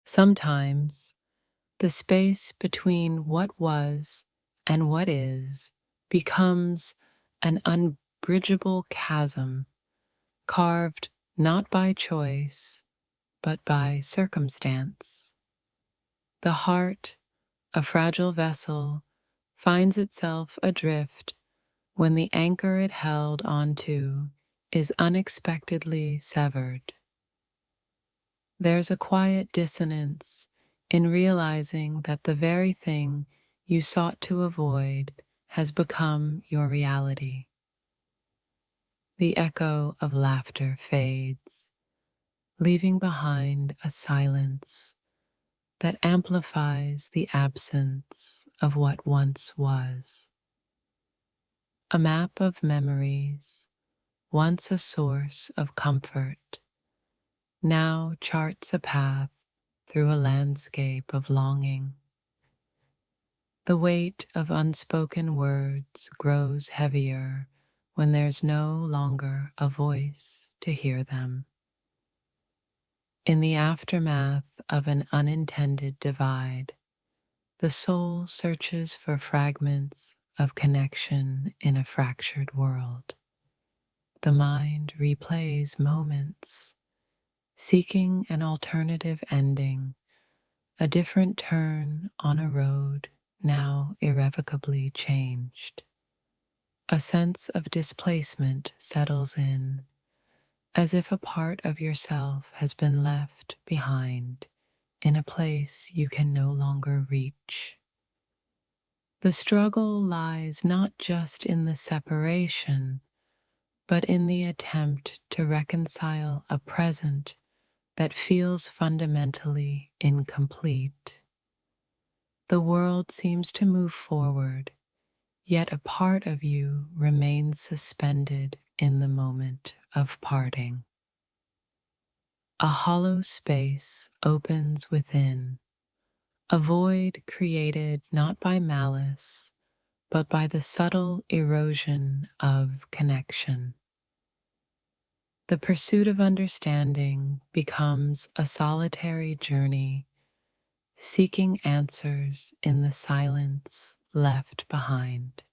Sometimes the space between what was and what is becomes an unbridgeable chasm carved not by choice but by circumstance. The heart, a fragile vessel, finds itself adrift when the anchor it held onto is unexpectedly severed. There's a quiet dissonance in realizing that the very thing you sought to avoid has become your reality. The echo of laughter fades, leaving behind a silence that amplifies the absence of what once was. A map of memories, once a source of comfort, now charts a path through a landscape of longing. The weight of unspoken words grows heavier when there's no longer a voice to hear them. In the aftermath of an unintended divide, the soul searches for fragments of connection in a fractured world. The mind replays moments, seeking an alternative ending, a different turn on a road now irrevocably changed. A sense of displacement settles in, as if a part of yourself has been left behind in a place you can no longer reach. The struggle lies not just in the separation, but in the attempt to reconcile a present that feels fundamentally incomplete. The world seems to move forward, yet a part of you remains suspended in the moment of parting. A hollow space opens within, a void created not by malice, but by the subtle erosion of connection. The pursuit of understanding becomes a solitary journey, seeking answers in the silence left behind.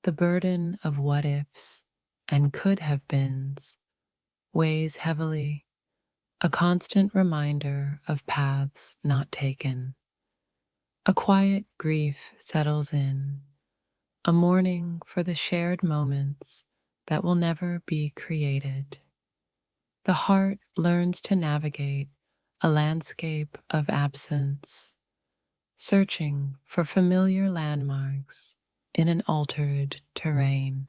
The burden of what ifs and could have beens weighs heavily, a constant reminder of paths not taken. A quiet grief settles in, a mourning for the shared moments that will never be created. The heart learns to navigate a landscape of absence, searching for familiar landmarks in an altered terrain.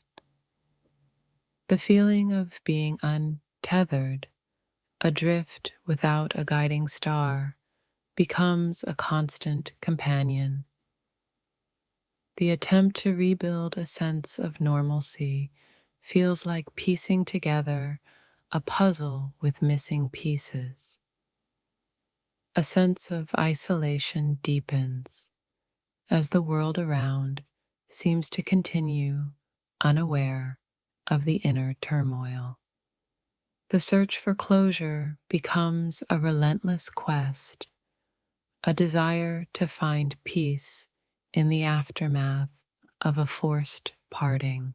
The feeling of being untethered, adrift without a guiding star, becomes a constant companion. The attempt to rebuild a sense of normalcy feels like piecing together a puzzle with missing pieces. A sense of isolation deepens as the world around seems to continue unaware of the inner turmoil. The search for closure becomes a relentless quest, a desire to find peace in the aftermath of a forced parting.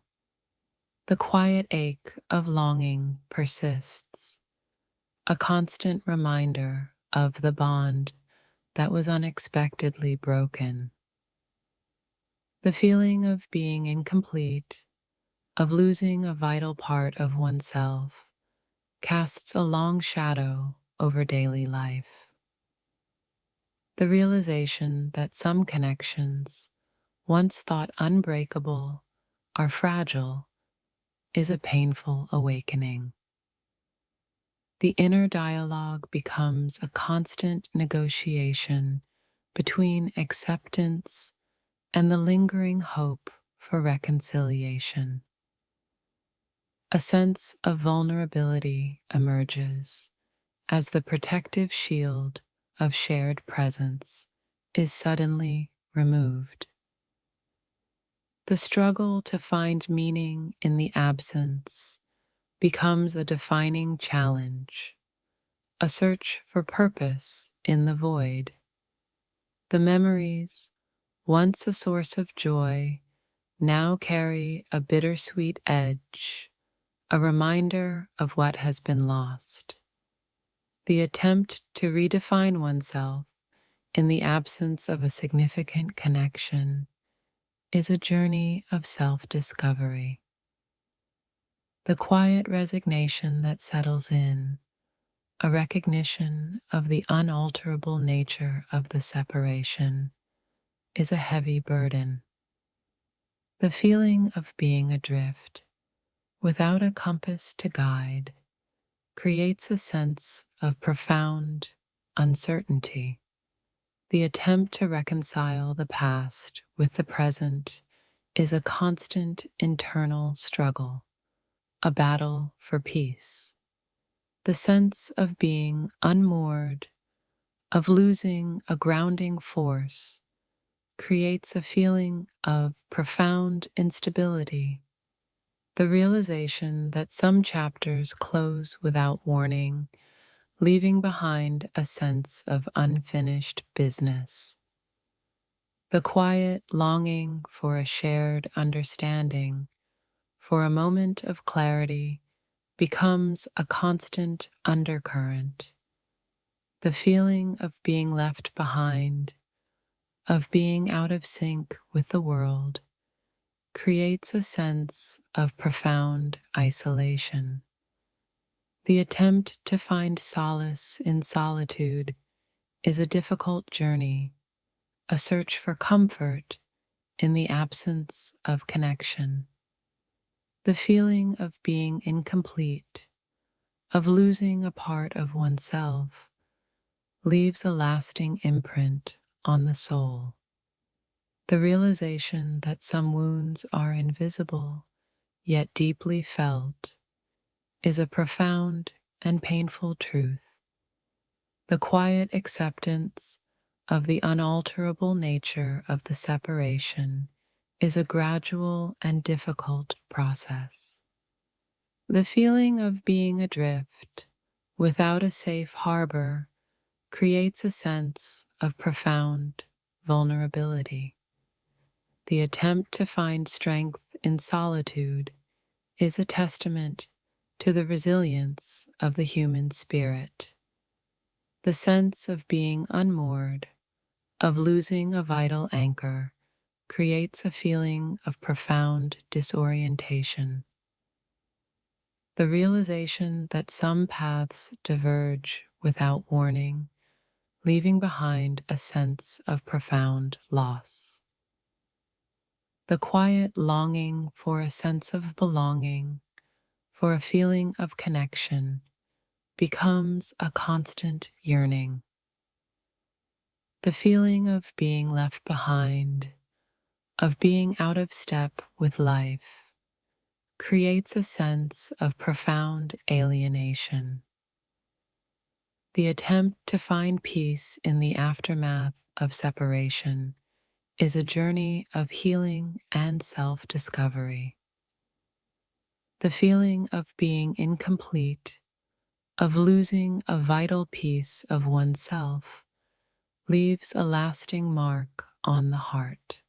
The quiet ache of longing persists, a constant reminder of the bond that was unexpectedly broken. The feeling of being incomplete, of losing a vital part of oneself, casts a long shadow over daily life. The realization that some connections, once thought unbreakable, are fragile is a painful awakening. The inner dialogue becomes a constant negotiation between acceptance and the lingering hope for reconciliation. A sense of vulnerability emerges as the protective shield of shared presence is suddenly removed. The struggle to find meaning in the absence becomes a defining challenge, a search for purpose in the void. The memories, once a source of joy, now carry a bittersweet edge, a reminder of what has been lost. The attempt to redefine oneself in the absence of a significant connection is a journey of self-discovery. The quiet resignation that settles in, a recognition of the unalterable nature of the separation, is a heavy burden. The feeling of being adrift, without a compass to guide, creates a sense of profound uncertainty. The attempt to reconcile the past with the present is a constant internal struggle, a battle for peace. The sense of being unmoored, of losing a grounding force, creates a feeling of profound instability. The realization that some chapters close without warning, leaving behind a sense of unfinished business. The quiet longing for a shared understanding, for a moment of clarity, becomes a constant undercurrent. The feeling of being left behind, of being out of sync with the world, creates a sense of profound isolation. The attempt to find solace in solitude is a difficult journey, a search for comfort in the absence of connection. The feeling of being incomplete, of losing a part of oneself, leaves a lasting imprint on the soul. The realization that some wounds are invisible, yet deeply felt, is a profound and painful truth. The quiet acceptance of the unalterable nature of the separation is a gradual and difficult process. The feeling of being adrift, without a safe harbor, creates a sense of profound vulnerability. The attempt to find strength in solitude is a testament to the resilience of the human spirit. The sense of being unmoored, of losing a vital anchor, creates a feeling of profound disorientation. The realization that some paths diverge without warning, leaving behind a sense of profound loss. The quiet longing for a sense of belonging, for a feeling of connection, becomes a constant yearning. The feeling of being left behind, of being out of step with life, creates a sense of profound alienation. The attempt to find peace in the aftermath of separation is a journey of healing and self-discovery. The feeling of being incomplete, of losing a vital piece of oneself, leaves a lasting mark on the heart.